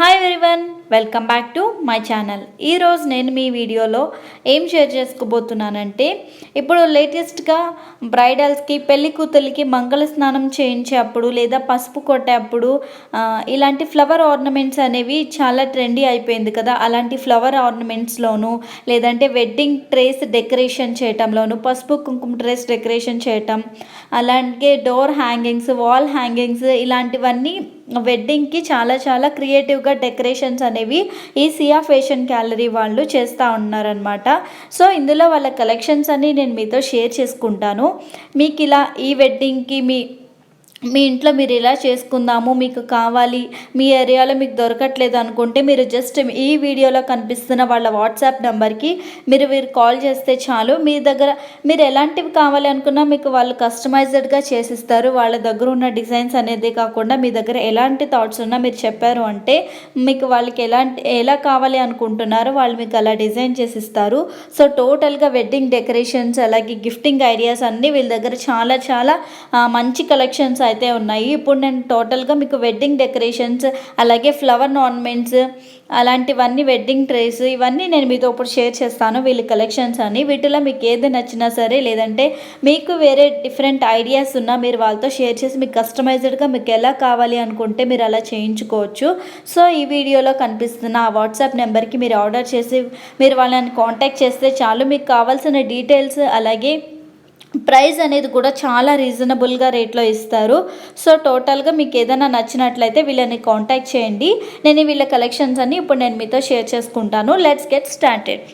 Hi everyone, welcome back to my channel. ఈరోజు నేను మీ వీడియోలో ఏం షేర్ చేసుకోబోతున్నానంటే, ఇప్పుడు లేటెస్ట్గా బ్రైడల్స్కి, పెళ్లి కూతురికి మంగళ స్నానం చేయించేటప్పుడు లేదా పసుపు కొట్టేటప్పుడు ఇలాంటి ఫ్లవర్ ఆర్నమెంట్స్ అనేవి చాలా ట్రెండీ అయిపోయింది కదా. అలాంటి ఫ్లవర్ ఆర్నమెంట్స్లోను లేదంటే వెడ్డింగ్ ట్రేస్ డెకరేషన్ చేయటంలోను, పసుపు కుంకుమ ట్రేస్ డెకరేషన్ చేయటం, అలాగే డోర్ హ్యాంగింగ్స్, వాల్ హ్యాంగింగ్స్ ఇలాంటివన్నీ వెడ్డింగ్కి చాలా చాలా క్రియేటివ్గా డెకరేషన్స్ అనేవి ఈ సియా ఫ్యాషన్ గ్యాలరీ వాళ్ళు చేస్తూ ఉన్నారనమాట. సో ఇందులో వాళ్ళ కలెక్షన్స్ అన్నీ నేను మీతో షేర్ చేసుకుంటాను. మీకు ఇలా ఈ వెడ్డింగ్కి మీ ఇంట్లో మీరు ఇలా చేసుకుందాము, మీకు కావాలి, మీ ఏరియాలో మీకు దొరకట్లేదు అనుకుంటే మీరు జస్ట్ ఈ వీడియోలో కనిపిస్తున్న వాళ్ళ వాట్సాప్ నెంబర్కి మీరు కాల్ చేస్తే చాలు. మీ దగ్గర మీరు ఎలాంటివి కావాలి అనుకున్నా మీకు వాళ్ళు కస్టమైజ్డ్గా చేసిస్తారు. వాళ్ళ దగ్గర ఉన్న డిజైన్స్ అనేది కాకుండా మీ దగ్గర ఎలాంటి థాట్స్ ఉన్నా మీరు చెప్పారు అంటే మీకు వాళ్ళకి ఎలా కావాలి అనుకుంటున్నారో వాళ్ళు మీకు అలా డిజైన్ చేసిస్తారు. సో టోటల్గా వెడ్డింగ్ డెకరేషన్స్ అలాగే గిఫ్టింగ్ ఐడియాస్ అన్నీ వీళ్ళ దగ్గర చాలా చాలా మంచి కలెక్షన్స్ అయితే ఉన్నాయి. ఇప్పుడు నేను టోటల్గా మీకు వెడ్డింగ్ డెకరేషన్స్ అలాగే ఫ్లవర్ ఆర్నమెంట్స్ అలాంటివన్నీ, వెడ్డింగ్ ట్రేస్ ఇవన్నీ నేను మీతో ఇప్పుడు షేర్ చేస్తాను. వీళ్ళ కలెక్షన్స్ అని వీటిలో మీకు ఏది నచ్చినా సరే, లేదంటే మీకు వేరే డిఫరెంట్ ఐడియాస్ ఉన్నా మీరు వాళ్ళతో షేర్ చేసి మీకు కస్టమైజ్డ్గా మీకు ఎలా కావాలి అనుకుంటే మీరు అలా చేయించుకోవచ్చు. సో ఈ వీడియోలో కనిపిస్తున్న ఆ వాట్సాప్ నెంబర్కి మీరు ఆర్డర్ చేసి మీరు వాళ్ళని కాంటాక్ట్ చేస్తే చాలు. మీకు కావాల్సిన డీటెయిల్స్ అలాగే ప్రైస్ అనేది కూడా చాలా రీజనబుల్గా రేట్లో ఇస్తారు. సో టోటల్గా మీకు ఏదైనా నచ్చినట్లయితే వీళ్ళని కాంటాక్ట్ చేయండి. నేను వీళ్ళ కలెక్షన్స్ అన్ని ఇప్పుడు నేను మీతో షేర్ చేసుకుంటాను. Let's get started.